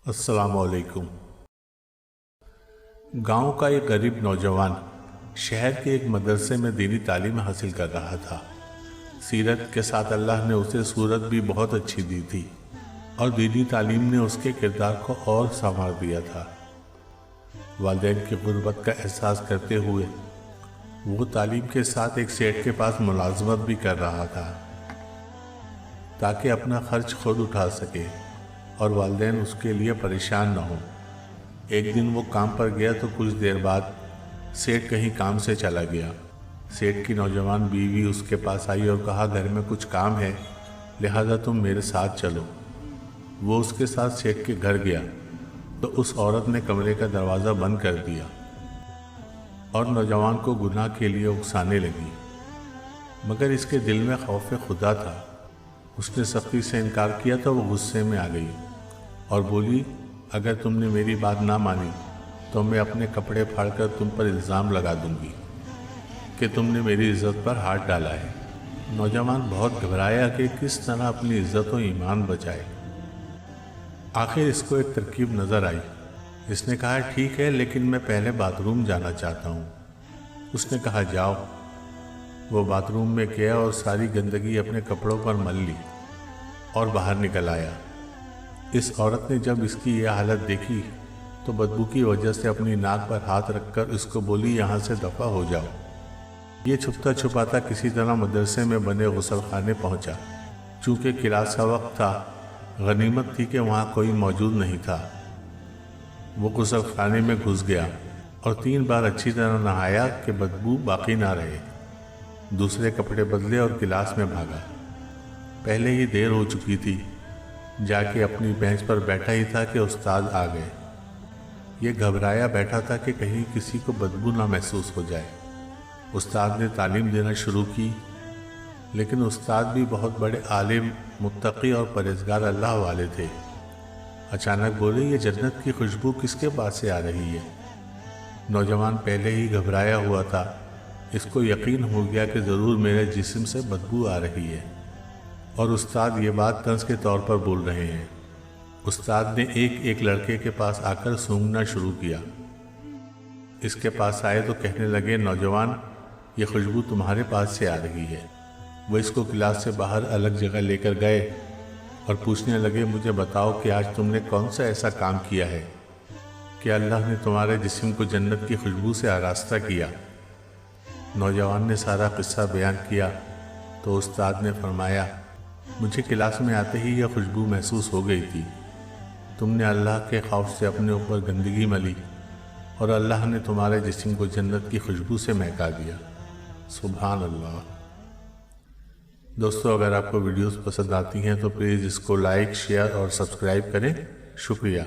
السلام علیکم۔ گاؤں کا ایک غریب نوجوان شہر کے ایک مدرسے میں دینی تعلیم حاصل کر رہا تھا۔ سیرت کے ساتھ اللہ نے اسے صورت بھی بہت اچھی دی تھی اور دینی تعلیم نے اس کے کردار کو اور سنوار دیا تھا۔ والدین کی غربت کا احساس کرتے ہوئے وہ تعلیم کے ساتھ ایک سیٹ کے پاس ملازمت بھی کر رہا تھا تاکہ اپنا خرچ خود اٹھا سکے اور والدین اس کے لیے پریشان نہ ہوں۔ ایک دن وہ کام پر گیا تو کچھ دیر بعد سیٹ کہیں کام سے چلا گیا۔ سیٹ کی نوجوان بیوی اس کے پاس آئی اور کہا، گھر میں کچھ کام ہے لہذا تم میرے ساتھ چلو۔ وہ اس کے ساتھ سیٹ کے گھر گیا تو اس عورت نے کمرے کا دروازہ بند کر دیا اور نوجوان کو گناہ کے لیے اکسانے لگی، مگر اس کے دل میں خوف خدا تھا۔ اس نے سختی سے انکار کیا تو وہ غصے میں آ گئی اور بولی، اگر تم نے میری بات نہ مانی تو میں اپنے کپڑے پھاڑ کر تم پر الزام لگا دوں گی کہ تم نے میری عزت پر ہاتھ ڈالا ہے۔ نوجوان بہت گھبرایا کہ کس طرح اپنی عزت و ایمان بچائے۔ آخر اس کو ایک ترکیب نظر آئی۔ اس نے کہا، ٹھیک ہے لیکن میں پہلے باتھ روم جانا چاہتا ہوں۔ اس نے کہا، جاؤ۔ وہ باتھ روم میں گیا اور ساری گندگی اپنے کپڑوں پر مل لی اور باہر نکل آیا۔ اس عورت نے جب اس کی یہ حالت دیکھی تو بدبو کی وجہ سے اپنی ناک پر ہاتھ رکھ کر اس کو بولی، یہاں سے دفع ہو جاؤ۔ یہ چھپتا چھپاتا کسی طرح مدرسے میں بنے غسل خانے پہنچا۔ چونکہ کلاس کا وقت تھا، غنیمت تھی کہ وہاں کوئی موجود نہیں تھا۔ وہ غسل خانے میں گھس گیا اور 3 بار اچھی طرح نہایا کہ بدبو باقی نہ رہے۔ دوسرے کپڑے بدلے اور کلاس میں بھاگا۔ پہلے ہی دیر ہو چکی تھی۔ جا کے اپنی بینچ پر بیٹھا ہی تھا کہ استاد آ گئے۔ یہ گھبرایا بیٹھا تھا کہ کہیں کسی کو بدبو نہ محسوس ہو جائے۔ استاد نے تعلیم دینا شروع کی، لیکن استاد بھی بہت بڑے عالم، متقی اور پرہیزگار اللہ والے تھے۔ اچانک بولے، یہ جنت کی خوشبو کس کے پاس سے آ رہی ہے؟ نوجوان پہلے ہی گھبرایا ہوا تھا۔ اس کو یقین ہو گیا کہ ضرور میرے جسم سے بدبو آ رہی ہے اور استاد یہ بات طنز کے طور پر بول رہے ہیں۔ استاد نے ایک ایک لڑکے کے پاس آ کر سونگھنا شروع کیا۔ اس کے پاس آئے تو کہنے لگے، نوجوان، یہ خوشبو تمہارے پاس سے آ رہی ہے۔ وہ اس کو کلاس سے باہر الگ جگہ لے کر گئے اور پوچھنے لگے، مجھے بتاؤ کہ آج تم نے کون سا ایسا کام کیا ہے کہ اللہ نے تمہارے جسم کو جنت کی خوشبو سے آراستہ کیا؟ نوجوان نے سارا قصہ بیان کیا تو استاد نے فرمایا، مجھے کلاس میں آتے ہی یہ خوشبو محسوس ہو گئی تھی۔ تم نے اللہ کے خوف سے اپنے اوپر گندگی ملی اور اللہ نے تمہارے جسم کو جنت کی خوشبو سے مہکا دیا۔ سبحان اللہ۔ دوستو، اگر آپ کو ویڈیوز پسند آتی ہیں تو پلیز اس کو لائک، شیئر اور سبسکرائب کریں۔ شکریہ۔